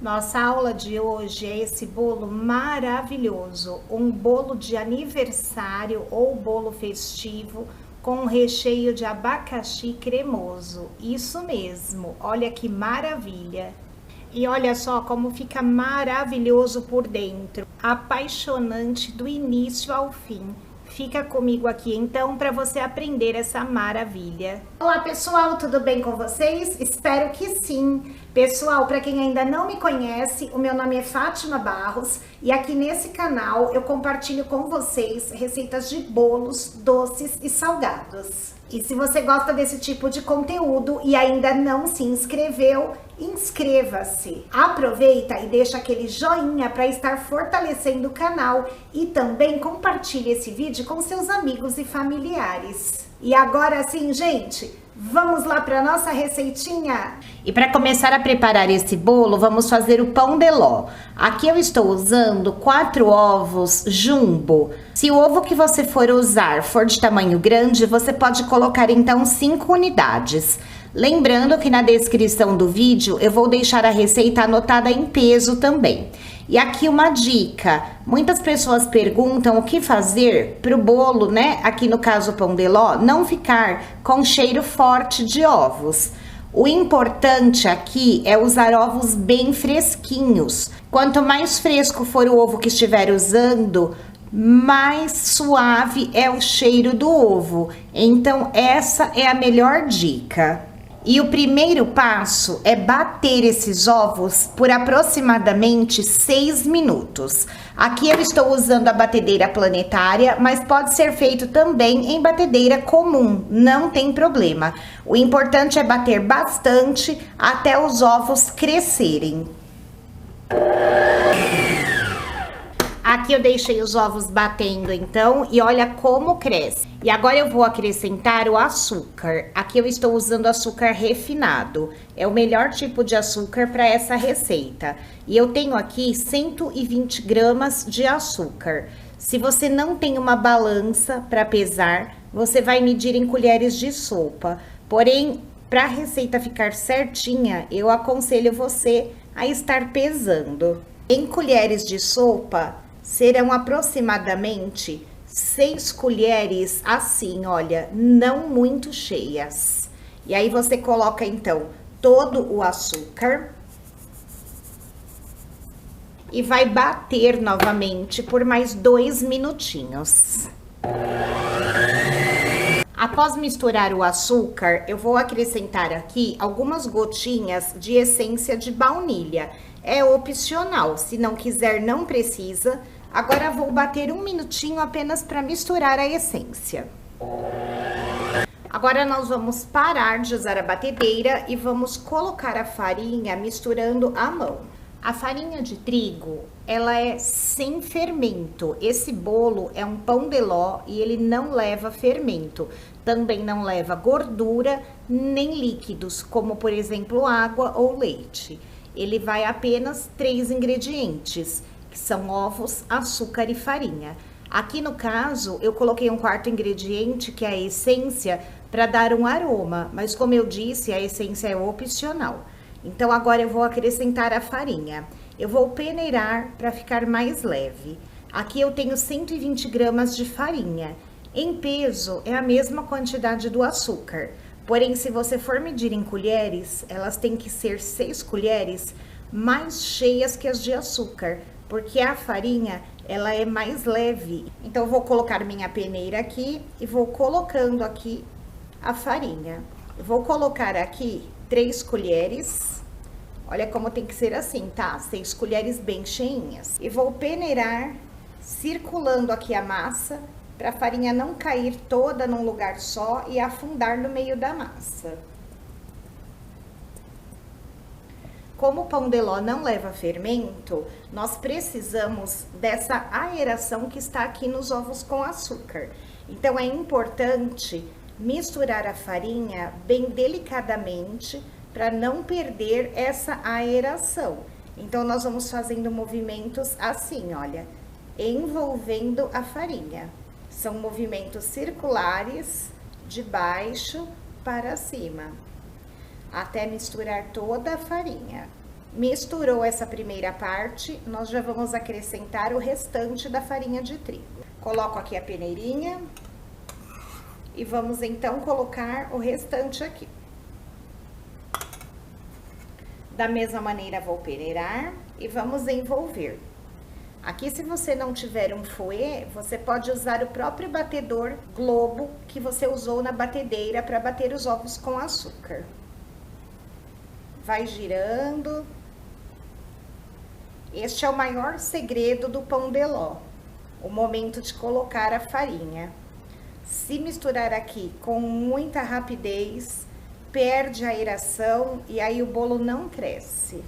Nossa aula de hoje é esse bolo maravilhoso, um bolo de aniversário ou bolo festivo com um recheio de abacaxi cremoso. Isso mesmo, olha que maravilha! E olha só como fica maravilhoso por dentro, apaixonante do início ao fim. Fica comigo aqui então para você aprender essa maravilha. Olá pessoal, tudo bem com vocês? Espero que sim. Pessoal, para quem ainda não me conhece, o meu nome é Fátima Barros e aqui nesse canal eu compartilho com vocês receitas de bolos, doces e salgados. E se você gosta desse tipo de conteúdo e ainda não se inscreveu, inscreva-se. Aproveita e deixa aquele joinha para estar fortalecendo o canal e também compartilhe esse vídeo com seus amigos e familiares. E agora sim, gente, vamos lá para nossa receitinha? E para começar a preparar esse bolo, vamos fazer o pão de ló. Aqui eu estou usando 4 ovos jumbo. Se o ovo que você for usar for de tamanho grande, você pode colocar então 5 unidades. Lembrando que na descrição do vídeo eu vou deixar a receita anotada em peso também. E aqui uma dica, muitas pessoas perguntam o que fazer para o bolo, né? Aqui no caso o pão de ló, não ficar com cheiro forte de ovos. O importante aqui é usar ovos bem fresquinhos. Quanto mais fresco for o ovo que estiver usando, mais suave é o cheiro do ovo. Então essa é a melhor dica. E o primeiro passo é bater esses ovos por aproximadamente 6 minutos. Aqui eu estou usando a batedeira planetária, mas pode ser feito também em batedeira comum, não tem problema. O importante é bater bastante até os ovos crescerem. Aqui eu deixei os ovos batendo então e olha como cresce. E agora eu vou acrescentar o açúcar. Aqui eu estou usando açúcar refinado. É o melhor tipo de açúcar para essa receita. E eu tenho aqui 120 gramas de açúcar. Se você não tem uma balança para pesar, você vai medir em colheres de sopa. Porém, para a receita ficar certinha, eu aconselho você a estar pesando. Em colheres de sopa, serão aproximadamente 6 colheres assim, olha, não muito cheias. E aí você coloca então todo o açúcar e vai bater novamente por mais 2 minutinhos. Após misturar o açúcar, eu vou acrescentar aqui algumas gotinhas de essência de baunilha. É opcional, se não quiser não precisa. Agora vou bater 1 minutinho apenas para misturar a essência. Agora nós vamos parar de usar a batedeira e vamos colocar a farinha misturando à mão. A farinha de trigo, ela é sem fermento. Esse bolo é um pão de ló e ele não leva fermento. Também não leva gordura nem líquidos, como por exemplo água ou leite. Ele vai apenas 3 ingredientes, que são ovos, açúcar e farinha. Aqui no caso, eu coloquei um 4º ingrediente, que é a essência, para dar um aroma. Mas como eu disse, a essência é opcional. Então agora eu vou acrescentar a farinha. Eu vou peneirar para ficar mais leve. Aqui eu tenho 120 gramas de farinha. Em peso, é a mesma quantidade do açúcar. Porém, se você for medir em colheres, elas têm que ser 6 colheres mais cheias que as de açúcar, porque a farinha, ela é mais leve. Então, eu vou colocar minha peneira aqui e vou colocando aqui a farinha. Eu vou colocar aqui 3 colheres. Olha como tem que ser assim, tá? 6 colheres bem cheinhas. E vou peneirar, circulando aqui a massa, para a farinha não cair toda num lugar só e afundar no meio da massa. Como o pão de ló não leva fermento, nós precisamos dessa aeração que está aqui nos ovos com açúcar. Então é importante misturar a farinha bem delicadamente para não perder essa aeração. Então nós vamos fazendo movimentos assim, olha, envolvendo a farinha. São movimentos circulares de baixo para cima, até misturar toda a farinha. Misturou essa primeira parte, nós já vamos acrescentar o restante da farinha de trigo. Coloco aqui a peneirinha e vamos então colocar o restante aqui. Da mesma maneira vou peneirar e vamos envolver. Aqui, se você não tiver um fouet, você pode usar o próprio batedor globo que você usou na batedeira para bater os ovos com açúcar. Vai girando. Este é o maior segredo do pão de ló, o momento de colocar a farinha. Se misturar aqui com muita rapidez, perde a aeração e aí o bolo não cresce.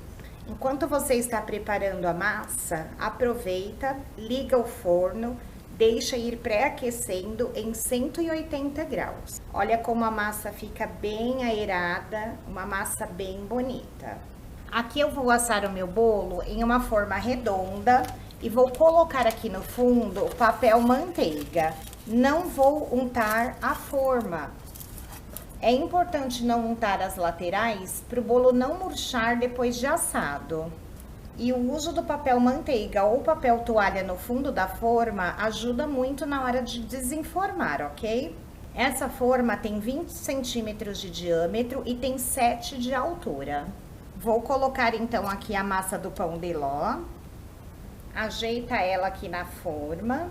Enquanto você está preparando a massa, aproveita, liga o forno, deixa ir pré-aquecendo em 180 graus. Olha como a massa fica bem aerada, uma massa bem bonita. Aqui eu vou assar o meu bolo em uma forma redonda e vou colocar aqui no fundo o papel manteiga. Não vou untar a forma. É importante não untar as laterais para o bolo não murchar depois de assado. E o uso do papel manteiga ou papel toalha no fundo da forma ajuda muito na hora de desenformar, ok? Essa forma tem 20 centímetros de diâmetro e tem 7 de altura. Vou colocar então aqui a massa do pão de ló, ajeita ela aqui na forma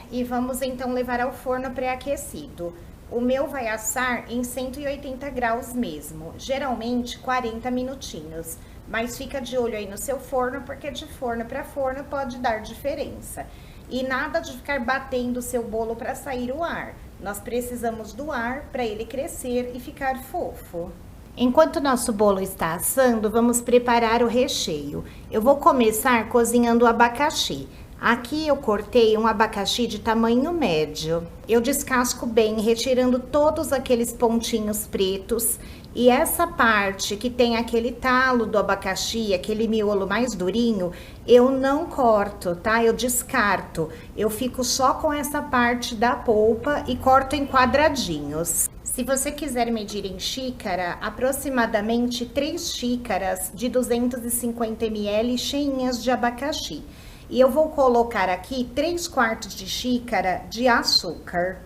e vamos então levar ao forno pré-aquecido. O meu vai assar em 180 graus mesmo, geralmente 40 minutinhos, mas fica de olho aí no seu forno, porque de forno para forno pode dar diferença. E nada de ficar batendo o seu bolo para sair o ar, nós precisamos do ar para ele crescer e ficar fofo. Enquanto nosso bolo está assando, vamos preparar o recheio. Eu vou começar cozinhando o abacaxi. Aqui eu cortei um abacaxi de tamanho médio. Eu descasco bem, retirando todos aqueles pontinhos pretos. E essa parte que tem aquele talo do abacaxi, aquele miolo mais durinho, eu não corto, tá? Eu descarto. Eu fico só com essa parte da polpa e corto em quadradinhos. Se você quiser medir em xícara, aproximadamente 3 xícaras de 250 ml cheinhas de abacaxi. E eu vou colocar aqui 3/4 de xícara de açúcar,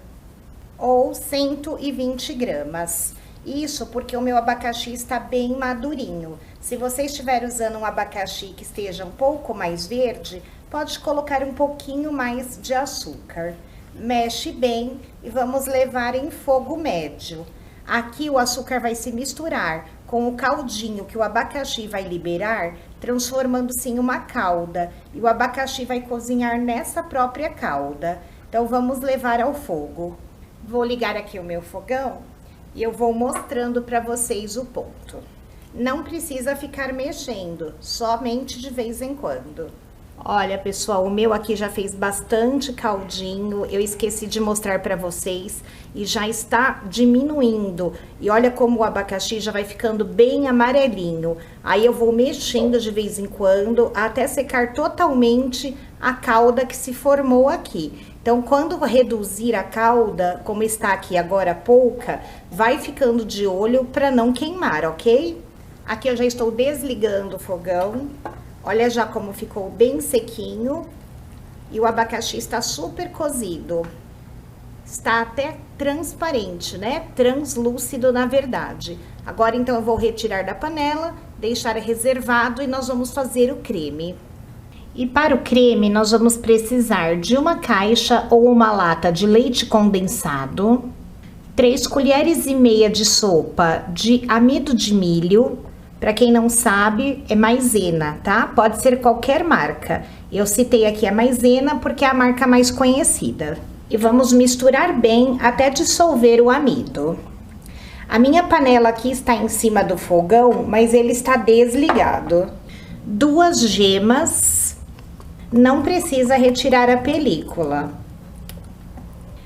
ou 120 gramas. Isso porque o meu abacaxi está bem madurinho. Se você estiver usando um abacaxi que esteja um pouco mais verde, pode colocar um pouquinho mais de açúcar. Mexe bem e vamos levar em fogo médio. Aqui o açúcar vai se misturar com o caldinho que o abacaxi vai liberar, transformando-se em uma calda. E o abacaxi vai cozinhar nessa própria calda. Então, vamos levar ao fogo. Vou ligar aqui o meu fogão e eu vou mostrando para vocês o ponto. Não precisa ficar mexendo, somente de vez em quando. Olha, pessoal, o meu aqui já fez bastante caldinho, eu esqueci de mostrar para vocês e já está diminuindo. E olha como o abacaxi já vai ficando bem amarelinho. Aí eu vou mexendo de vez em quando até secar totalmente a calda que se formou aqui. Então, quando reduzir a calda, como está aqui agora pouca, vai ficando de olho para não queimar, ok? Aqui eu já estou desligando o fogão. Olha já como ficou bem sequinho e o abacaxi está super cozido. Está até transparente, né? Translúcido, na verdade. Agora, então, eu vou retirar da panela, deixar reservado e nós vamos fazer o creme. E para o creme, nós vamos precisar de uma caixa ou uma lata de leite condensado, 3 colheres e meia de sopa de amido de milho. Para quem não sabe, é maisena, tá? Pode ser qualquer marca. Eu citei aqui a maisena porque é a marca mais conhecida. E vamos misturar bem até dissolver o amido. A minha panela aqui está em cima do fogão, mas ele está desligado. 2 gemas, não precisa retirar a película.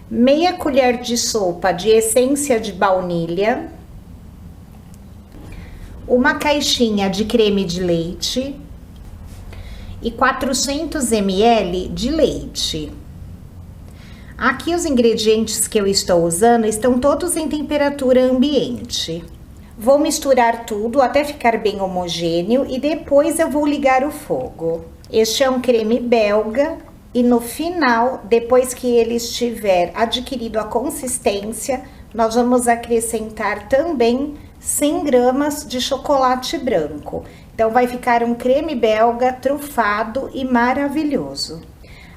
Meia colher de sopa de essência de baunilha. Uma caixinha de creme de leite e 400 ml de leite. Aqui os ingredientes que eu estou usando estão todos em temperatura ambiente. Vou misturar tudo até ficar bem homogêneo e depois eu vou ligar o fogo. Este é um creme belga e no final, depois que ele estiver adquirido a consistência, nós vamos acrescentar também 100 gramas de chocolate branco. Então vai ficar um creme belga trufado e maravilhoso.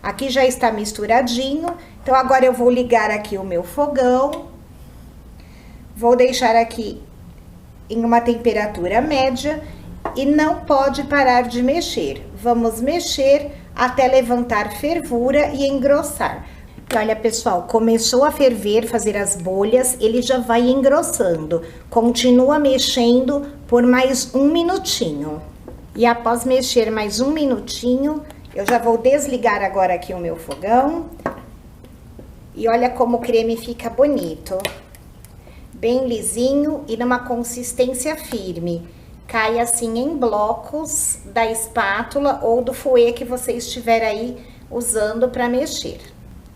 Aqui já está misturadinho, então agora eu vou ligar aqui o meu fogão. Vou deixar aqui em uma temperatura média e não pode parar de mexer. Vamos mexer até levantar fervura e engrossar. Olha, pessoal, começou a ferver, fazer as bolhas, ele já vai engrossando. Continua mexendo por mais um minutinho. E após mexer mais um minutinho, eu já vou desligar agora aqui o meu fogão. E olha como o creme fica bonito. Bem lisinho e numa consistência firme. Cai assim em blocos da espátula ou do fouet que você estiver aí usando para mexer.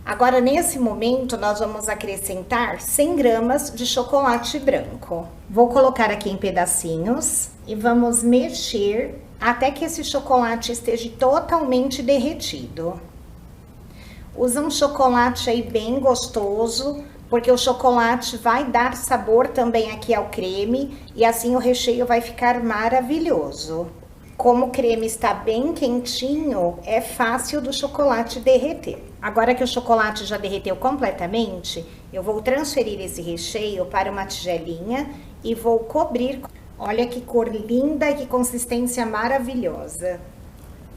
Agora, nesse momento, nós vamos acrescentar 100 gramas de chocolate branco. Vou colocar aqui em pedacinhos e vamos mexer até que esse chocolate esteja totalmente derretido. Usa um chocolate aí bem gostoso, porque o chocolate vai dar sabor também aqui ao creme e assim o recheio vai ficar maravilhoso. Como o creme está bem quentinho, é fácil do chocolate derreter. Agora que o chocolate já derreteu completamente, eu vou transferir esse recheio para uma tigelinha e vou cobrir. Olha que cor linda e que consistência maravilhosa.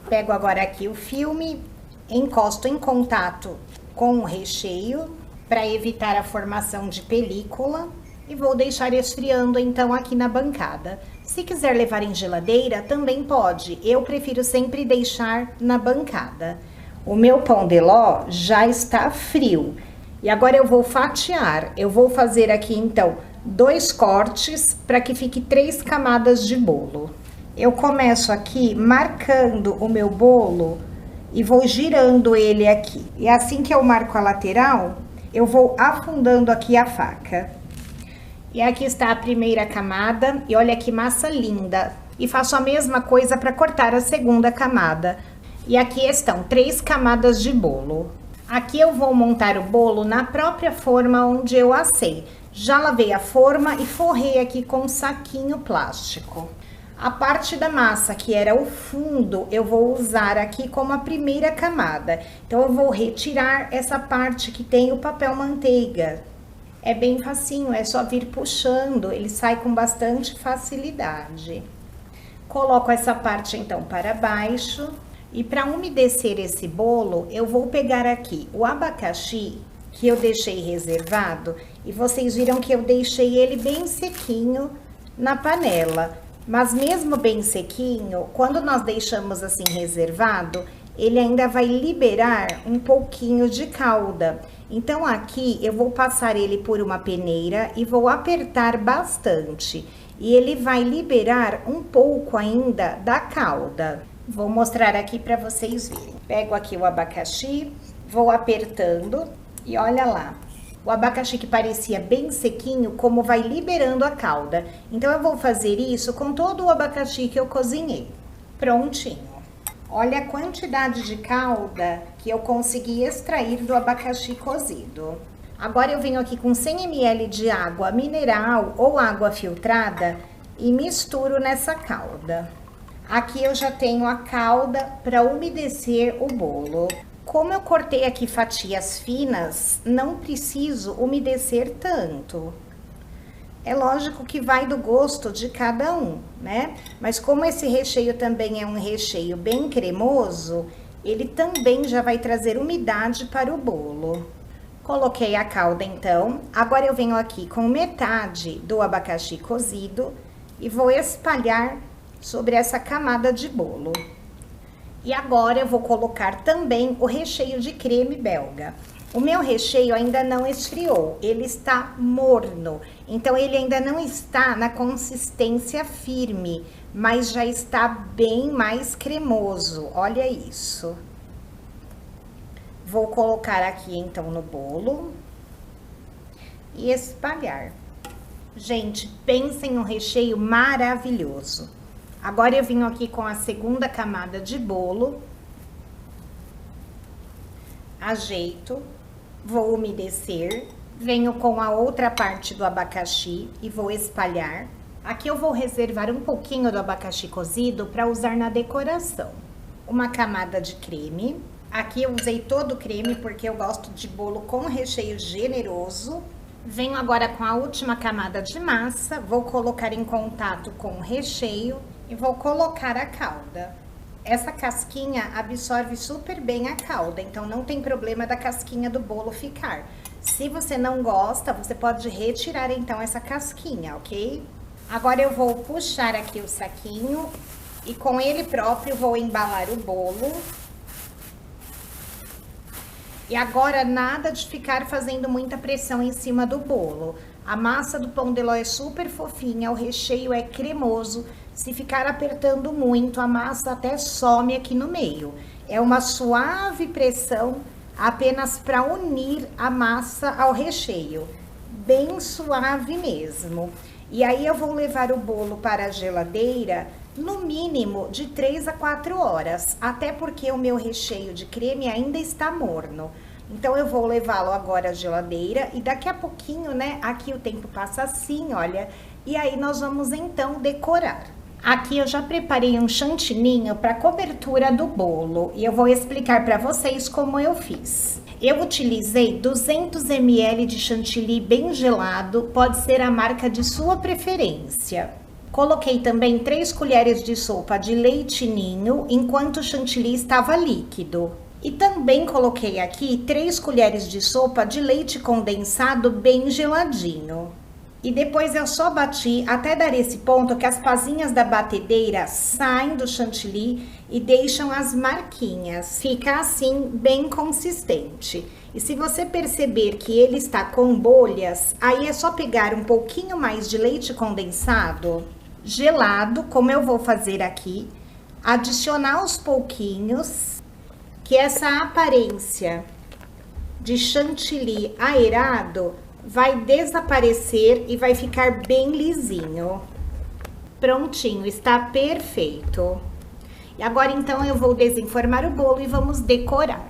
Pego agora aqui o filme, encosto em contato com o recheio para evitar a formação de película e vou deixar esfriando então aqui na bancada. Se quiser levar em geladeira, também pode. Eu prefiro sempre deixar na bancada. O meu pão de ló já está frio. E agora eu vou fatiar. Eu vou fazer aqui então 2 cortes para que fique 3 camadas de bolo. Eu começo aqui marcando o meu bolo e vou girando ele aqui. E assim que eu marco a lateral, eu vou afundando aqui a faca. E aqui está a primeira camada, e olha que massa linda. E faço a mesma coisa para cortar a segunda camada. E aqui estão 3 camadas de bolo. Aqui eu vou montar o bolo na própria forma onde eu assei. Já lavei a forma e forrei aqui com um saquinho plástico. A parte da massa, que era o fundo, eu vou usar aqui como a primeira camada. Então, eu vou retirar essa parte que tem o papel manteiga. É bem facinho, é só vir puxando, ele sai com bastante facilidade. Coloco essa parte então para baixo e para umedecer esse bolo, eu vou pegar aqui o abacaxi que eu deixei reservado e vocês viram que eu deixei ele bem sequinho na panela. Mas mesmo bem sequinho, quando nós deixamos assim reservado, ele ainda vai liberar um pouquinho de calda. Então aqui eu vou passar ele por uma peneira e vou apertar bastante. E ele vai liberar um pouco ainda da calda. Vou mostrar aqui para vocês verem. Pego aqui o abacaxi, vou apertando e olha lá. O abacaxi que parecia bem sequinho, como vai liberando a calda. Então eu vou fazer isso com todo o abacaxi que eu cozinhei. Prontinho. Olha a quantidade de calda que eu consegui extrair do abacaxi cozido. Agora eu venho aqui com 100 ml de água mineral ou água filtrada e misturo nessa calda. Aqui eu já tenho a calda para umedecer o bolo. Como eu cortei aqui fatias finas, não preciso umedecer tanto. É lógico que vai do gosto de cada um, né? Mas como esse recheio também é um recheio bem cremoso, ele também já vai trazer umidade para o bolo. Coloquei a calda então, agora eu venho aqui com metade do abacaxi cozido e vou espalhar sobre essa camada de bolo. E agora eu vou colocar também o recheio de creme belga. O meu recheio ainda não esfriou, ele está morno, então ele ainda não está na consistência firme, mas já está bem mais cremoso, olha isso. Vou colocar aqui então no bolo e espalhar. Gente, pensa em um recheio maravilhoso. Agora eu vim aqui com a segunda camada de bolo. Ajeito, vou umedecer. Venho com a outra parte do abacaxi e vou espalhar. Aqui eu vou reservar um pouquinho do abacaxi cozido para usar na decoração. Uma camada de creme. Aqui eu usei todo o creme porque eu gosto de bolo com recheio generoso. Venho agora com a última camada de massa, vou colocar em contato com o recheio e vou colocar a calda. Essa casquinha absorve super bem a calda, então não tem problema da casquinha do bolo ficar. Se você não gosta, você pode retirar então essa casquinha, ok? Agora eu vou puxar aqui o saquinho e com ele próprio vou embalar o bolo. E agora nada de ficar fazendo muita pressão em cima do bolo. A massa do pão de ló é super fofinha, o recheio é cremoso. Se ficar apertando muito, a massa até some aqui no meio. É uma suave pressão apenas para unir a massa ao recheio. Bem suave mesmo. E aí eu vou levar o bolo para a geladeira no mínimo de 3 a 4 horas, até porque o meu recheio de creme ainda está morno. Então eu vou levá-lo agora à geladeira e daqui a pouquinho, né, aqui o tempo passa assim, olha, e aí nós vamos então decorar. Aqui eu já preparei um chantininho para cobertura do bolo e eu vou explicar para vocês como eu fiz. Eu utilizei 200 ml de chantilly bem gelado, pode ser a marca de sua preferência. Coloquei também 3 colheres de sopa de leite ninho, enquanto o chantilly estava líquido. E também coloquei aqui 3 colheres de sopa de leite condensado bem geladinho. E depois eu só bati até dar esse ponto que as pazinhas da batedeira saem do chantilly e deixam as marquinhas. Fica assim, bem consistente. E se você perceber que ele está com bolhas, aí é só pegar um pouquinho mais de leite condensado gelado, como eu vou fazer aqui, adicionar aos pouquinhos, que essa aparência de chantilly aerado vai desaparecer e vai ficar bem lisinho. Prontinho, está perfeito. E agora então eu vou desenformar o bolo e vamos decorar.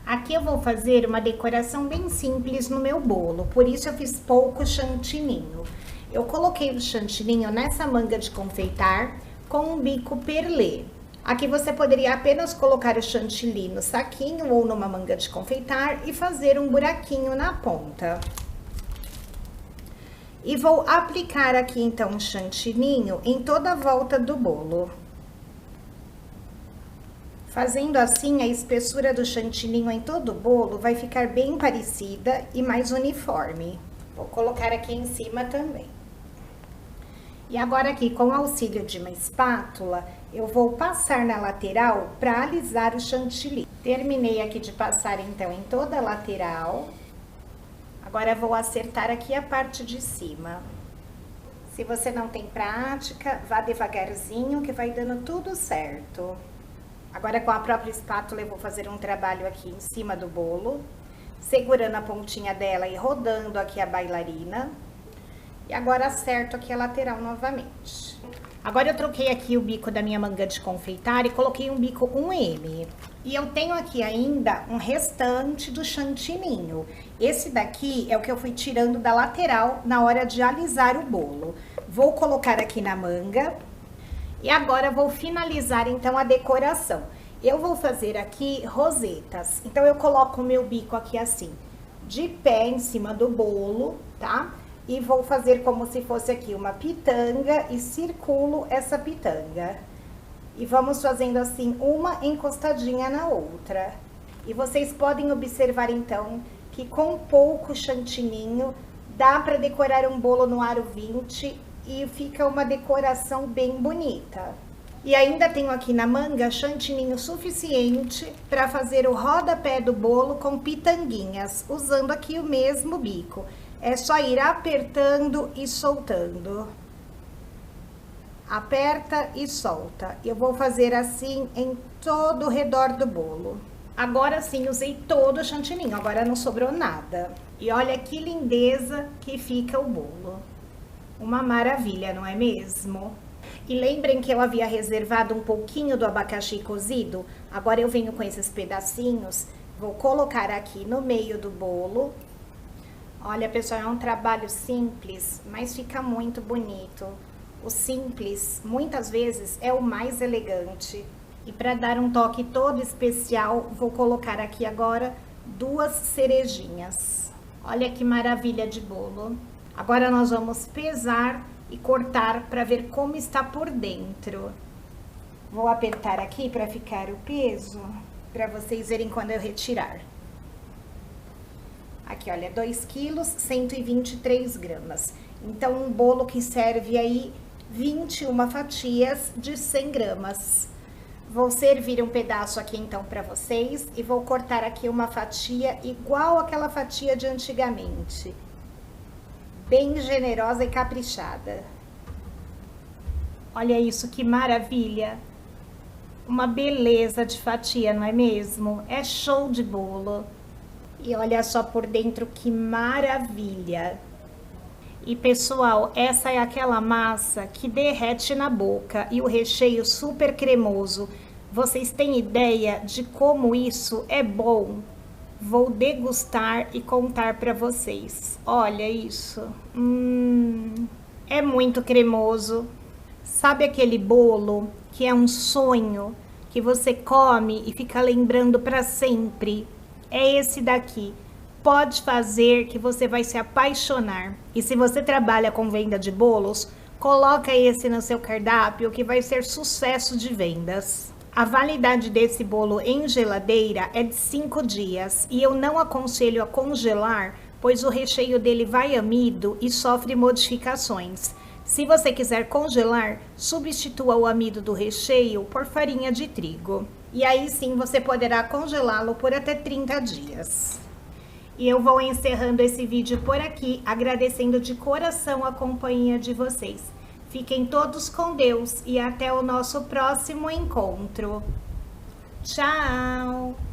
Aqui eu vou fazer uma decoração bem simples no meu bolo, por isso eu fiz pouco chantininho. Eu coloquei o chantininho nessa manga de confeitar com um bico perlê. Aqui você poderia apenas colocar o chantilly no saquinho ou numa manga de confeitar e fazer um buraquinho na ponta. E vou aplicar aqui então o chantininho em toda a volta do bolo. Fazendo assim, a espessura do chantininho em todo o bolo vai ficar bem parecida e mais uniforme. Vou colocar aqui em cima também. E agora aqui, com o auxílio de uma espátula, eu vou passar na lateral para alisar o chantilly. Terminei aqui de passar então em toda a lateral. Agora vou acertar aqui a parte de cima. Se você não tem prática, vá devagarzinho que vai dando tudo certo. Agora com a própria espátula eu vou fazer um trabalho aqui em cima do bolo, segurando a pontinha dela e rodando aqui a bailarina. E agora acerto aqui a lateral novamente. Agora eu troquei aqui o bico da minha manga de confeitar e coloquei um bico 1M. E eu tenho aqui ainda um restante do chantininho. Esse daqui é o que eu fui tirando da lateral na hora de alisar o bolo. Vou colocar aqui na manga. E agora vou finalizar então a decoração. Eu vou fazer aqui rosetas. Então eu coloco o meu bico aqui assim, de pé em cima do bolo, tá? E vou fazer como se fosse aqui uma pitanga e circulo essa pitanga. E vamos fazendo assim, uma encostadinha na outra. E vocês podem observar então que com pouco chantininho dá para decorar um bolo no aro 20 e fica uma decoração bem bonita. E ainda tenho aqui na manga chantininho suficiente para fazer o rodapé do bolo com pitanguinhas, usando aqui o mesmo bico. É só ir apertando e soltando. Aperta e solta. Eu vou fazer assim em todo o redor do bolo. Agora sim, usei todo o chantininho, agora não sobrou nada. E olha que lindeza que fica o bolo. Uma maravilha, não é mesmo? E lembrem que eu havia reservado um pouquinho do abacaxi cozido. Agora eu venho com esses pedacinhos, vou colocar aqui no meio do bolo. Olha, pessoal, é um trabalho simples, mas fica muito bonito. O simples, muitas vezes, é o mais elegante. E para dar um toque todo especial, vou colocar aqui agora 2 cerejinhas. Olha que maravilha de bolo. Agora nós vamos pesar e cortar para ver como está por dentro. Vou apertar aqui para ficar o peso, para vocês verem quando eu retirar. Aqui, olha, 2 quilos, 123 gramas. Então, um bolo que serve aí 21 fatias de 100 gramas. Vou servir um pedaço aqui, então, para vocês. E vou cortar aqui uma fatia igual àquela fatia de antigamente. Bem generosa e caprichada. Olha isso, que maravilha! Uma beleza de fatia, não é mesmo? É show de bolo. E olha só por dentro que maravilha! E pessoal, essa é aquela massa que derrete na boca e o recheio super cremoso. Vocês têm ideia de como isso é bom? Vou degustar e contar para vocês. Olha isso. É muito cremoso. Sabe aquele bolo que é um sonho, que você come e fica lembrando para sempre? É esse daqui. Pode fazer que você vai se apaixonar. E se você trabalha com venda de bolos, coloca esse no seu cardápio que vai ser sucesso de vendas. A validade desse bolo em geladeira é de 5 dias e eu não aconselho a congelar, pois o recheio dele vai amido e sofre modificações. Se você quiser congelar, substitua o amido do recheio por farinha de trigo. E aí sim você poderá congelá-lo por até 30 dias. E eu vou encerrando esse vídeo por aqui, agradecendo de coração a companhia de vocês. Fiquem todos com Deus e até o nosso próximo encontro. Tchau!